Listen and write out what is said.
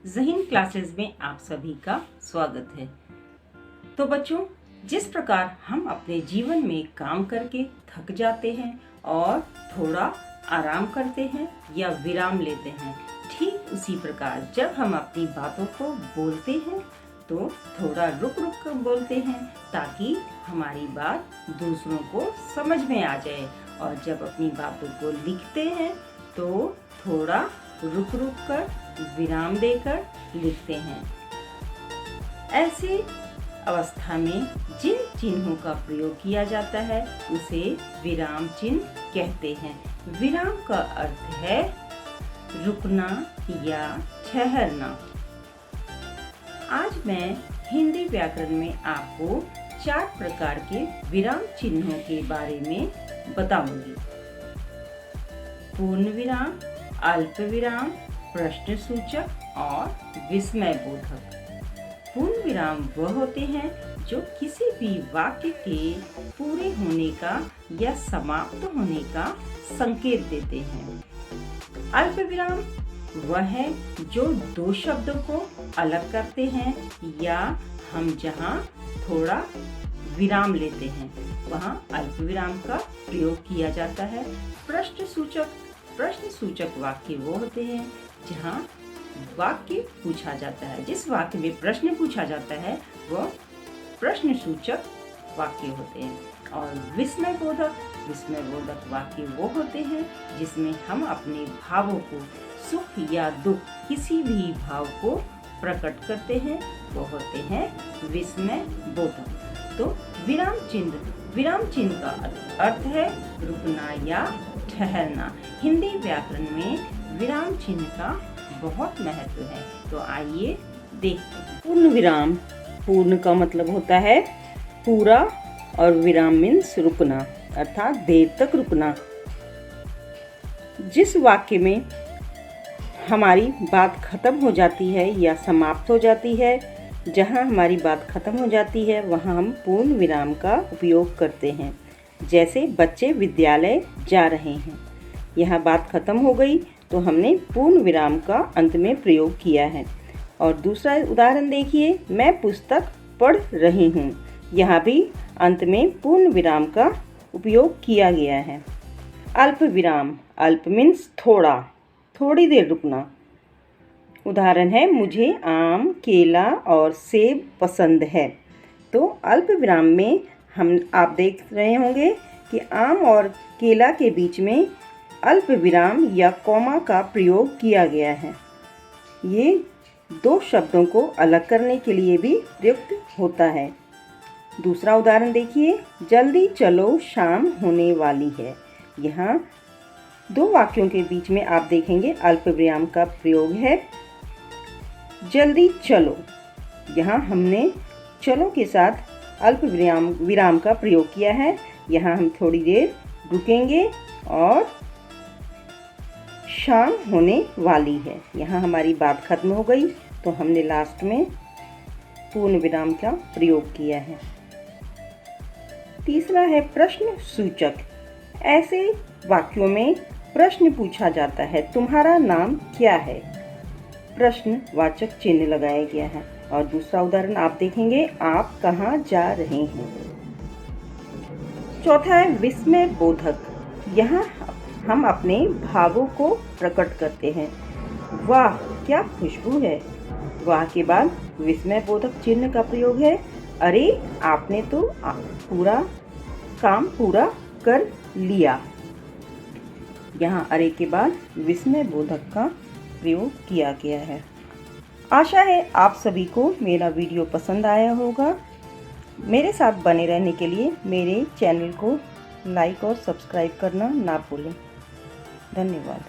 ज़हीन classes में आप सभी का स्वागत है। तो बच्चों, जिस प्रकार हम अपने जीवन में काम करके थक जाते हैं और थोड़ा आराम करते हैं या विराम लेते हैं, ठीक उसी प्रकार जब हम अपनी बातों को बोलते हैं तो थोड़ा रुक रुक कर बोलते हैं ताकि हमारी बात दूसरों को समझ में आ जाए। और जब अपनी बातों को लिखते हैं तो थोड़ा रुक रुक कर विराम देकर लिखते हैं। ऐसी अवस्था में जिन चिन्हों का प्रयोग किया जाता है उसे विराम चिन्ह कहते हैं। विराम का अर्थ है रुकना या ठहरना। आज मैं हिंदी व्याकरण में आपको 4 प्रकार के विराम चिन्हों के बारे में बताऊंगी। पूर्ण विराम, अल्प विराम, प्रश्न सूचक और विस्मय बोधक। पूर्ण विराम वह होते हैं जो किसी भी वाक्य के पूरे होने का या समाप्त होने का संकेत देते हैं। अल्प विराम वह है जो 2 शब्दों को अलग करते हैं या हम जहां थोड़ा विराम लेते हैं वहां अल्प विराम का प्रयोग किया जाता है। प्रश्न सूचक वाक्य वो होते हैं जहां वाक्य पूछा जाता है, जिस वाक्य में प्रश्न पूछा जाता है वह प्रश्न सूचक वाक्य होते हैं। और विस्मय बोधक वाक्य वो होते हैं जिसमें हम अपने भावों को, सुख या दुख, किसी भी भाव को प्रकट करते हैं, वो होते हैं विस्मय बोधक। तो विराम चिन्ह का अर्थ है रुकना या ठहरना। हिंदी व्याकरण में विराम चिन्ह का बहुत महत्व है। तो आइए देखते हैं। पूर्ण विराम, पूर्ण का मतलब होता है पूरा और विराम मीन्स रुकना, अर्थात देर तक रुकना। जिस वाक्य में हमारी बात खत्म हो जाती है या समाप्त हो जाती है, जहां हमारी बात खत्म हो जाती है वहां हम पूर्ण विराम का उपयोग करते हैं। जैसे बच्चे विद्यालय जा रहे हैं, यहाँ बात खत्म हो गई तो हमने पूर्ण विराम का अंत में प्रयोग किया है। और दूसरा उदाहरण देखिए, मैं पुस्तक पढ़ रही हूँ, यहाँ भी अंत में पूर्ण विराम का उपयोग किया गया है। अल्प विराम, अल्प मीन्स थोड़ी देर रुकना। उदाहरण है, मुझे आम, केला और सेब पसंद है। तो अल्प विराम में आप देख रहे होंगे कि आम और केला के बीच में अल्प विराम या कॉमा का प्रयोग किया गया है। ये 2 शब्दों को अलग करने के लिए भी प्रयुक्त होता है। दूसरा उदाहरण देखिए, जल्दी चलो शाम होने वाली है। यहाँ 2 वाक्यों के बीच में आप देखेंगे अल्प विराम का प्रयोग है। जल्दी चलो, यहाँ हमने चलो के साथ अल्प विराम का प्रयोग किया है। यहाँ हम थोड़ी देर रुकेंगे और शाम होने वाली है, यहाँ हमारी बात खत्म हो गई तो हमने लास्ट में पूर्ण विराम का प्रयोग किया है। तीसरा है प्रश्न सूचक। ऐसे वाक्यों में प्रश्न पूछा जाता है, तुम्हारा नाम क्या है? प्रश्नवाचक चिन्ह लगाया गया है। और दूसरा उदाहरण आप देखेंगे, आप कहाँ जा रहे हैं? चौथा है विस्मय बोधक। यहाँ हम अपने भावों को प्रकट करते हैं। वाह क्या खुशबू है। वाह के बाद विस्मय बोधक चिन्ह का प्रयोग है, अरे आपने तो पूरा काम पूरा कर लिया। यहाँ अरे के बाद विस्मय बोधक का प्रयोग किया गया है। आशा है आप सभी को मेरा वीडियो पसंद आया होगा। मेरे साथ बने रहने के लिए मेरे चैनल को लाइक और सब्सक्राइब करना ना भूलें। धन्यवाद।